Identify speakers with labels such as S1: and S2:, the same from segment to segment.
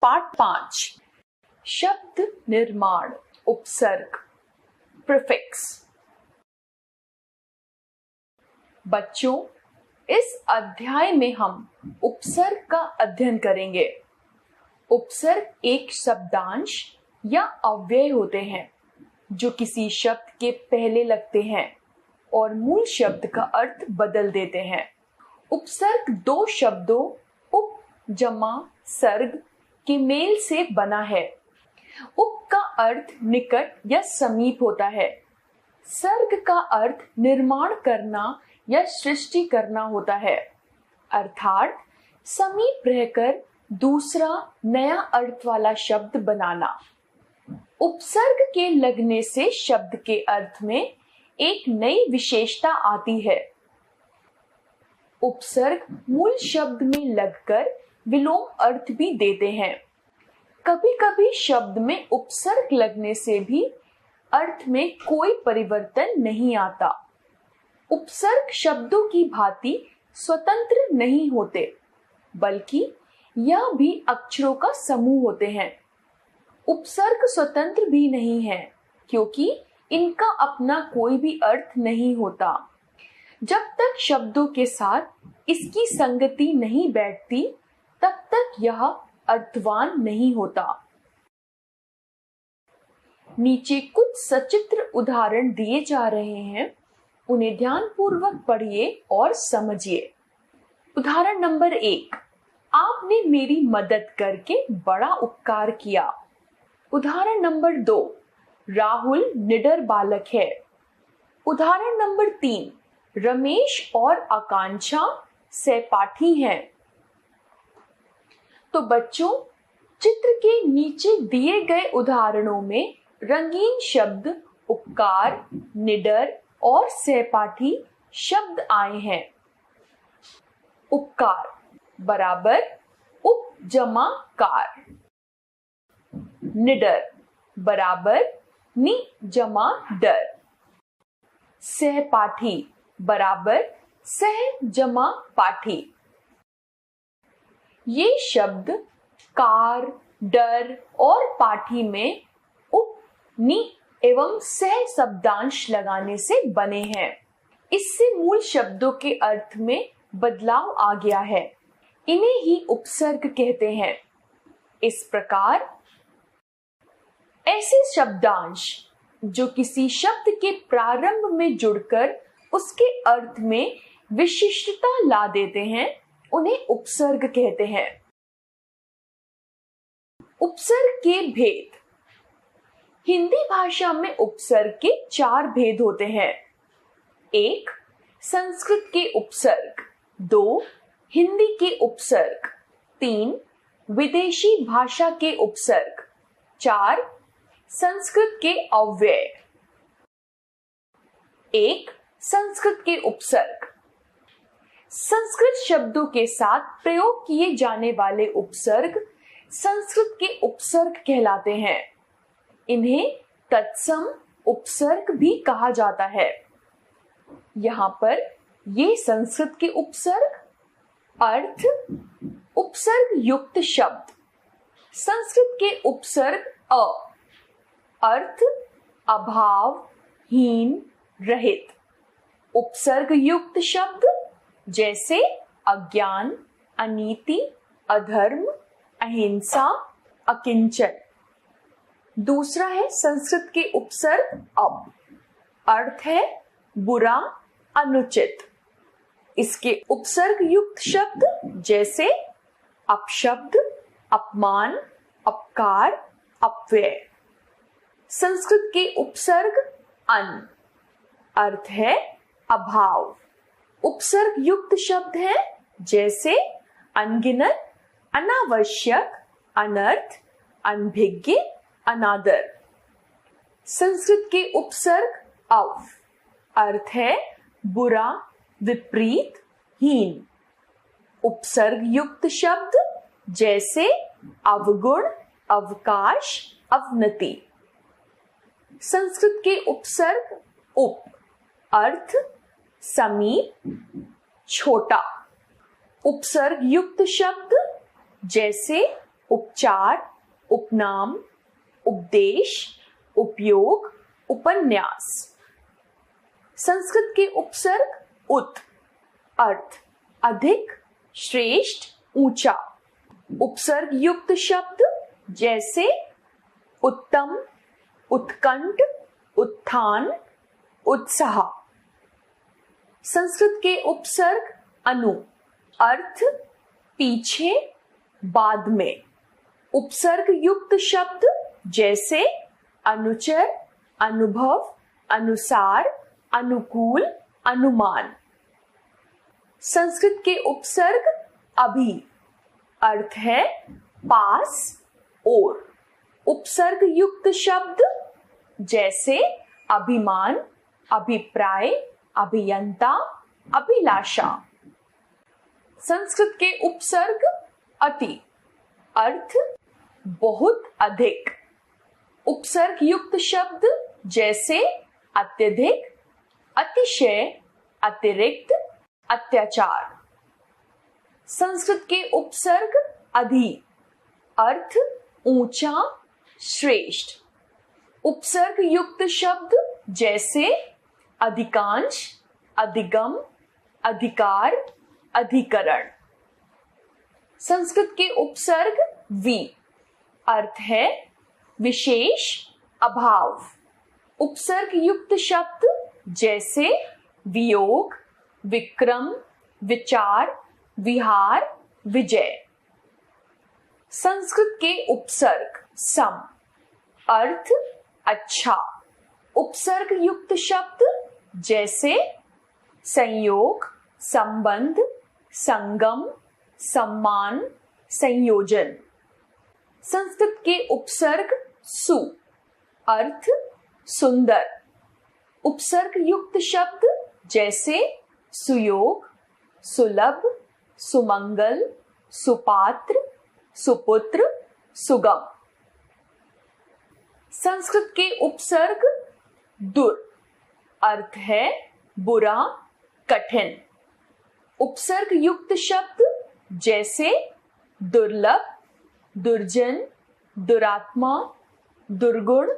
S1: पाठ 5 शब्द निर्माण उपसर्ग प्रीफिक्स। बच्चों, इस अध्याय में हम उपसर्ग का अध्ययन करेंगे। उपसर्ग एक शब्दांश या अव्यय होते हैं जो किसी शब्द के पहले लगते हैं और मूल शब्द का अर्थ बदल देते हैं। उपसर्ग दो शब्दों उप जमा सर्ग के मेल से बना है। उप का अर्थ निकट या समीप होता है। सर्ग का अर्थ निर्माण करना या सृष्टि करना होता है, अर्थात समीप रहकर दूसरा नया अर्थ वाला शब्द बनाना। उपसर्ग के लगने से शब्द के अर्थ में एक नई विशेषता आती है। उपसर्ग मूल शब्द में लगकर विलोम अर्थ भी देते हैं। कभी कभी शब्द में उपसर्ग लगने से भी अर्थ में कोई परिवर्तन नहीं आता। उपसर्ग शब्दों की भांति स्वतंत्र नहीं होते, बल्कि यह भी अक्षरों का समूह होते हैं। उपसर्ग स्वतंत्र भी नहीं है, क्योंकि इनका अपना कोई भी अर्थ नहीं होता। जब तक शब्दों के साथ इसकी संगति नहीं बैठती, तब तक यह अर्थवान नहीं होता। नीचे कुछ सचित्र उदाहरण दिए जा रहे हैं, उन्हें ध्यानपूर्वक पढ़िए और समझिए। उदाहरण नंबर 1, आपने मेरी मदद करके बड़ा उपकार किया। उदाहरण नंबर 2, राहुल निडर बालक है। उदाहरण नंबर 3, रमेश और आकांक्षा सहपाठी हैं। तो बच्चों, चित्र के नीचे दिए गए उदाहरणों में रंगीन शब्द उपकार, निडर और सहपाठी शब्द आए हैं। उपकार बराबर उप जमा कार, निडर बराबर नि जमा डर, सहपाठी बराबर सह जमा पाठी। ये शब्द कार, डर और पाठी में उप, नि एवं सह शब्दांश लगाने से बने हैं। इससे मूल शब्दों के अर्थ में बदलाव आ गया है। इन्हें ही उपसर्ग कहते हैं। इस प्रकार ऐसे शब्दांश जो किसी शब्द के प्रारंभ में जुड़कर उसके अर्थ में विशिष्टता ला देते हैं, उन्हें उपसर्ग कहते हैं। उपसर्ग के भेद। हिंदी भाषा में उपसर्ग के 4 भेद होते हैं। 1, संस्कृत के उपसर्ग। 2, हिंदी के उपसर्ग। 3, विदेशी भाषा के उपसर्ग। 4, संस्कृत के अव्यय। 1, संस्कृत के उपसर्ग। संस्कृत शब्दों के साथ प्रयोग किए जाने वाले उपसर्ग संस्कृत के उपसर्ग कहलाते हैं। इन्हें तत्सम उपसर्ग भी कहा जाता है। यहाँ पर ये संस्कृत के उपसर्ग अर्थ उपसर्ग युक्त शब्द। संस्कृत के उपसर्ग अ अर्थ अभाव, हीन, रहित। उपसर्ग युक्त शब्द जैसे अज्ञान, अनीति, अधर्म, अहिंसा, अकिंचन। दूसरा है संस्कृत के उपसर्ग अप, अर्थ है बुरा, अनुचित। इसके उपसर्ग युक्त शब्द जैसे अपशब्द, अपमान, अपकार, अपव्यय। संस्कृत के उपसर्ग अन, अर्थ है अभाव। उपसर्ग युक्त शब्द हैं जैसे अनगिनत, अनावश्यक, अनर्थ, अनभिज्ञ, अनादर। संस्कृत के उपसर्ग अव, अर्थ है बुरा, विपरीत, हीन। उपसर्ग युक्त शब्द जैसे अवगुण, अवकाश, अवनति। संस्कृत के उपसर्ग उप, अर्थ समीप, छोटा। उपसर्ग युक्त शब्द जैसे उपचार, उपनाम, उपदेश, उपयोग, उपन्यास। संस्कृत के उपसर्ग उत, अर्थ अधिक, श्रेष्ठ, ऊंचा। उपसर्ग युक्त शब्द जैसे उत्तम, उत्कंठ, उत्थान, उत्साह। संस्कृत के उपसर्ग अनु, अर्थ पीछे, बाद में। उपसर्ग युक्त शब्द जैसे अनुचर, अनुभव, अनुसार, अनुकूल, अनुमान। संस्कृत के उपसर्ग अभि, अर्थ है पास, और। उपसर्ग युक्त शब्द जैसे अभिमान, अभिप्राय, अभियंता, अभिलाषा। संस्कृत के उपसर्ग अति, अर्थ बहुत अधिक। उपसर्ग युक्त शब्द जैसे अत्यधिक, अतिशय, अतिरिक्त, अत्याचार। संस्कृत के उपसर्ग अधि, अर्थ ऊंचा, श्रेष्ठ। उपसर्ग युक्त शब्द जैसे अधिकांश, अधिगम, अधिकार, अधिकरण। संस्कृत के उपसर्ग वि, अर्थ है विशेष, अभाव। उपसर्ग युक्त शब्द जैसे वियोग, विक्रम, विचार, विहार, विजय। संस्कृत के उपसर्ग सम, अर्थ अच्छा। उपसर्ग युक्त शब्द जैसे संयोग, संबंध, संगम, सम्मान, संयोजन। संस्कृत के उपसर्ग सु, अर्थ सुंदर। उपसर्ग युक्त शब्द जैसे सुयोग, सुलभ, सुमंगल, सुपात्र, सुपुत्र, सुगम। संस्कृत के उपसर्ग दुर, अर्थ है बुरा, कठिन। उपसर्ग युक्त शब्द जैसे दुर्लभ, दुर्जन, दुरात्मा, दुर्गुण,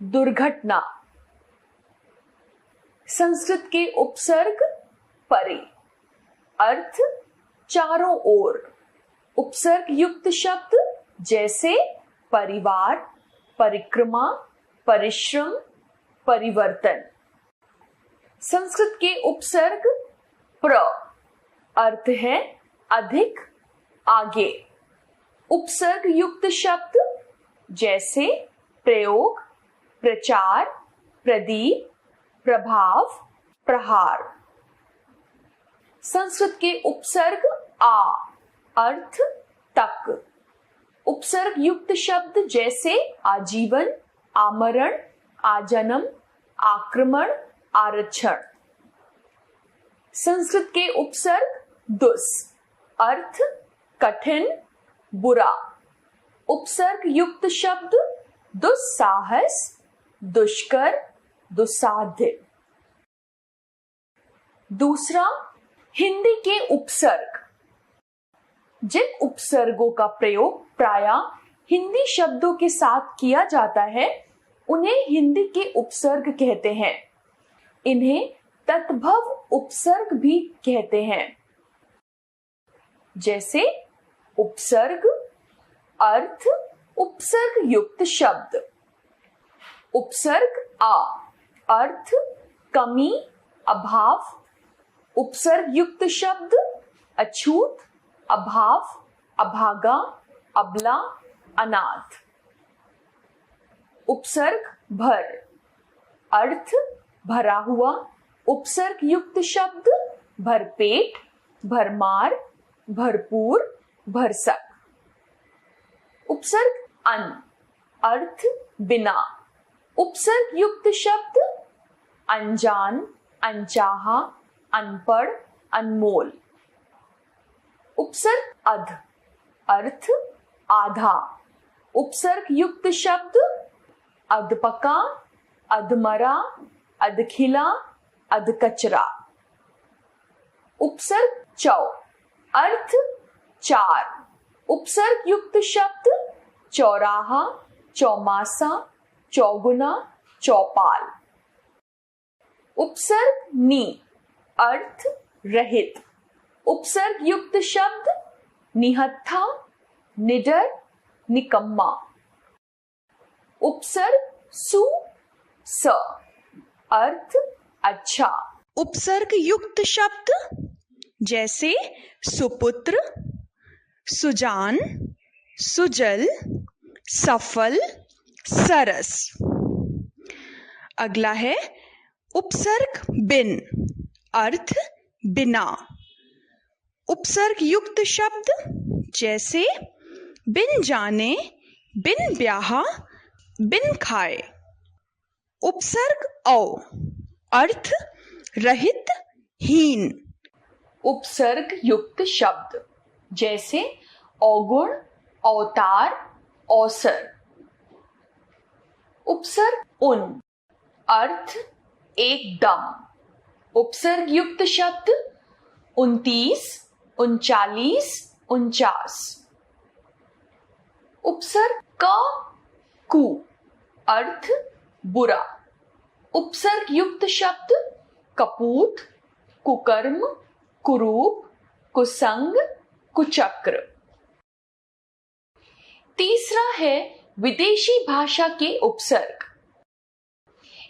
S1: दुर्घटना। संस्कृत के उपसर्ग परे, अर्थ चारों ओर। उपसर्ग युक्त शब्द जैसे परिवार, परिक्रमा, परिश्रम, परिवर्तन। संस्कृत के उपसर्ग प्र, अर्थ है अधिक, आगे। उपसर्ग युक्त शब्द जैसे प्रयोग, प्रचार, प्रदीप, प्रभाव, प्रहार। संस्कृत के उपसर्ग आ, अर्थ तक। उपसर्ग युक्त शब्द जैसे आजीवन, आमरण, आजन्म, आक्रमण, आरक्षण। संस्कृत के उपसर्ग दुस, अर्थ कठिन, बुरा। उपसर्ग युक्त शब्द दुस्साहस, दुष्कर, दुस्साध्य। दूसरा, हिंदी के उपसर्ग। जिन उपसर्गों का प्रयोग प्रायः हिंदी शब्दों के साथ किया जाता है उन्हें हिंदी के उपसर्ग कहते हैं। इन्हें तत्भव उपसर्ग भी कहते हैं। जैसे उपसर्ग, अर्थ उपसर्ग युक्त शब्द। उपसर्ग आ, अर्थ कमी, अभाव। उपसर्ग युक्त शब्द अछूत, अभाव, अभागा, अबला, अनाथ। उपसर्ग भर, अर्थ भरा हुआ। उपसर्ग युक्त शब्द भरपेट, भरमार, भरपूर, भरसक। उपसर्ग अन, अर्थ बिना। उपसर्ग युक्त शब्द अनजान, अनचाहा, अनपढ़, अनमोल। उपसर्ग अध, अर्थ आधा। उपसर्ग युक्त शब्द अधपका, अधमरा, अधखिला, अधकचरा। उपसर्ग चौ, अर्थ चार। उपसर्ग युक्त शब्द चौराहा, चौमासा, चौगुना, चौपाल। उपसर्ग नी अर्थ रहित। उपसर्ग युक्त शब्द निहत्था, निडर, निकम्मा। उपसर्ग सु स अर्थ अच्छा।
S2: उपसर्ग युक्त शब्द जैसे सुपुत्र, सुजान, सुजल, सफल, सरस। अगला है उपसर्ग बिन अर्थ बिना। उपसर्ग युक्त शब्द जैसे बिन जाने, बिन ब्याहा, बिन खाए। उपसर्ग औ अर्थ रहित, हीन।
S1: उपसर्ग युक्त शब्द जैसे अवगुण, अवतार, अवसर। उपसर्ग उन अर्थ एकदम। उपसर्ग युक्त शब्द 29, 39, 49। उपसर्ग क कु अर्थ बुरा। उपसर्ग युक्त शब्द कपूत, कुकर्म, कुरूप, कुसंग, कुचक्र। तीसरा है विदेशी भाषा के उपसर्ग।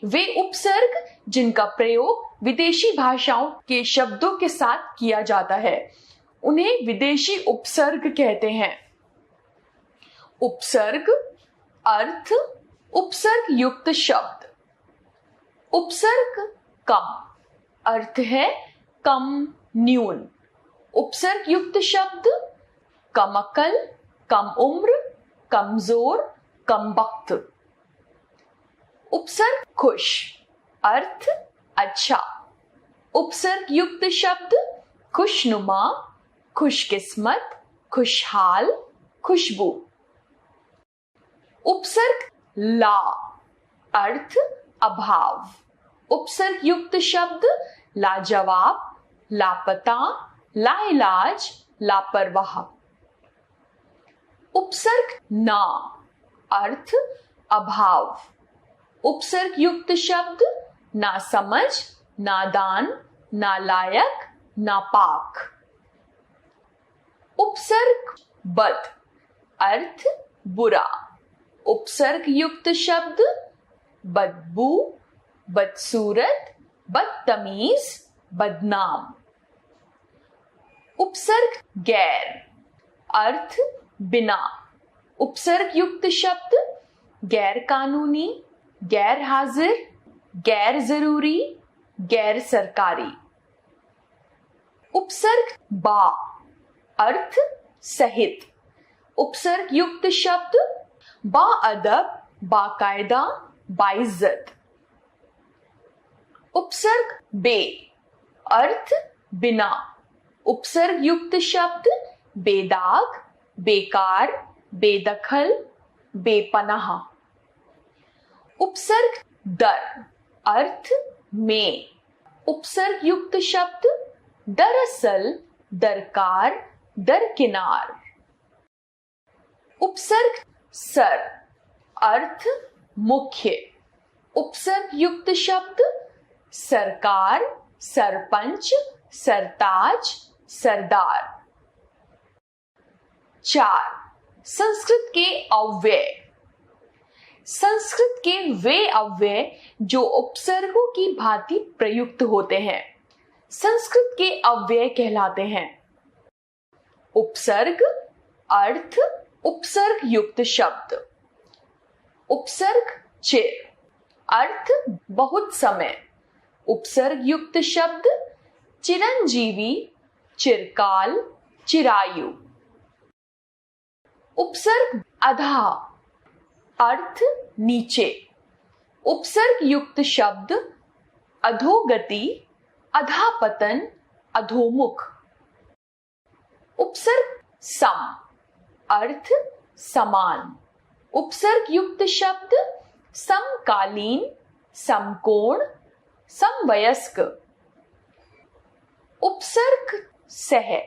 S1: वे उपसर्ग जिनका प्रयोग विदेशी भाषाओं के शब्दों के साथ किया जाता है उन्हें विदेशी उपसर्ग कहते हैं। उपसर्ग अर्थ उपसर्ग युक्त शब्द। उपसर्ग कम अर्थ है कम, न्यून। उपसर्ग युक्त शब्द कम अकल, कम उम्र, कमजोर, कम वक्त। उपसर्ग खुश अर्थ अच्छा। उपसर्ग युक्त शब्द खुशनुमा, खुशकिस्मत, खुशहाल, खुशबू। उपसर्ग ला अर्थ अभाव। उपसर्ग युक्त शब्द लाजवाब, लापता, लाइलाज, लापरवाह। उपसर्ग ना अर्थ अभाव। उपसर्ग युक्त शब्द नासमझ, नादान, नालायक, नापाक। उपसर्ग बद अर्थ बुरा। उपसर्ग युक्त शब्द बदबू, बदसूरत, बदतमीज, बदनाम। उपसर्ग गैर अर्थ बिना। उपसर्ग युक्त शब्द गैर कानूनी, गैर हाजिर, गैर जरूरी, गैर सरकारी। उपसर्ग बा अर्थ सहित। उपसर्ग युक्त शब्द बाअदब, बाकायदा, बाइज्जत। उपसर्ग बे अर्थ बिना। उपसर्ग युक्त शब्द बेदाग, बेकार, बेदखल, बेपनाह। उपसर्ग दर अर्थ में। उपसर्ग युक्त शब्द दरअसल, दरकार, दरकिनार। उपसर्ग सर अर्थ मुख्य। उपसर्ग युक्त शब्द सरकार, सरपंच, सरताज, सरदार। 4. संस्कृत के अव्यय। संस्कृत के वे अव्यय जो उपसर्गों की भांति प्रयुक्त होते हैं संस्कृत के अव्यय कहलाते हैं। उपसर्ग अर्थ उपसर्ग युक्त शब्द। उपसर्ग चिर अर्थ बहुत समय। उपसर्ग युक्त शब्द चिरंजीवी, चिरकाल, चिरायु। उपसर्ग अधा अर्थ नीचे। उपसर्ग युक्त शब्द अधोगति, अधापतन, अधोमुख। उपसर्ग सम अर्थ समान। उपसर्ग युक्त शब्द समकालीन, समकोण, समवयस्क। उपसर्ग सह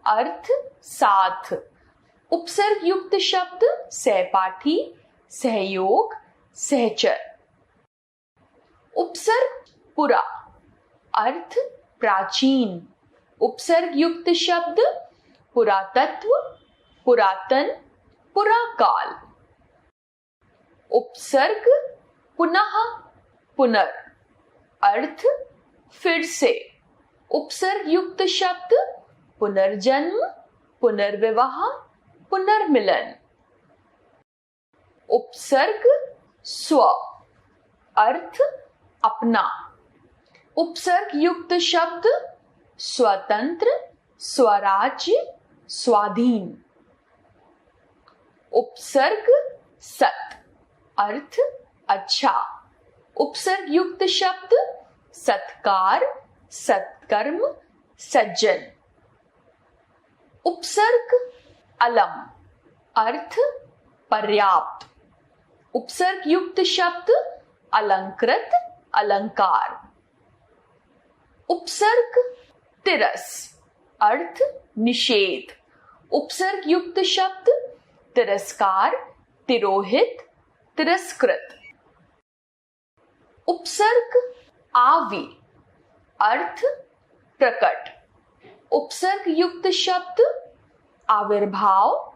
S1: अर्थ साथ। उपसर्ग युक्त शब्द सहपाठी, सहयोग, सहचर। उपसर्ग पुरा, अर्थ प्राचीन। उपसर्ग युक्त शब्द पुरातत्व, पुरातन, पुराकाल। उपसर्ग पुनः, पुनर, अर्थ फिर से। उपसर्ग युक्त शब्द पुनर्जन्म, पुनर्विवाह, पुनर्मिलन। उपसर्ग स्व, अर्थ अपना। उपसर्ग युक्त शब्द स्वतंत्र, स्वराज्य, स्वाधीन। उपसर्ग सत, अर्थ अच्छा। उपसर्ग युक्त शब्द सत्कार, सत्कर्म, सज्जन। उपसर्ग अलम, अर्थ पर्याप्त। उपसर्ग युक्त शब्द अलंकृत, अलंकार। उपसर्ग तिरस, अर्थ निषेध। उपसर्ग युक्त शब्द तिरस्कार, तिरोहित, तिरस्कृत। उपसर्ग आवि, अर्थ प्रकट। उपसर्ग युक्त शब्द आविर्भाव,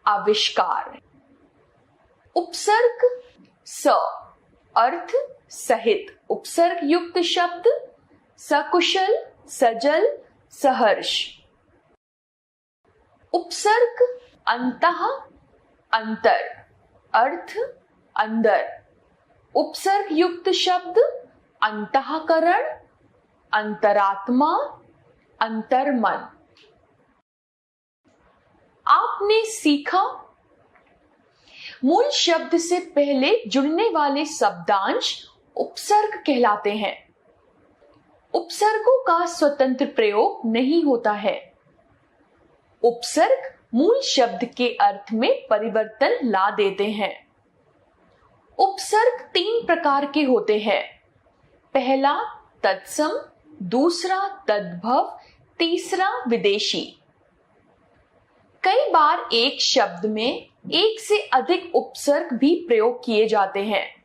S1: आविष्कार। उपसर्ग स, अर्थ सहित। उपसर्ग युक्त शब्द सकुशल, सजल, सहर्ष। उपसर्ग अंतः, अंतर, अर्थ अंदर। उपसर्ग युक्त शब्द अंतःकरण, अंतरात्मा, अंतर्मन। आपने सीखा, मूल शब्द से पहले जुड़ने वाले शब्दांश उपसर्ग कहलाते हैं। उपसर्गों का स्वतंत्र प्रयोग नहीं होता है। उपसर्ग मूल शब्द के अर्थ में परिवर्तन ला देते हैं। उपसर्ग 3 प्रकार के होते हैं। पहला तत्सम, दूसरा तद्भव, तीसरा विदेशी। कई बार एक शब्द में एक से अधिक उपसर्ग भी प्रयोग किए जाते हैं।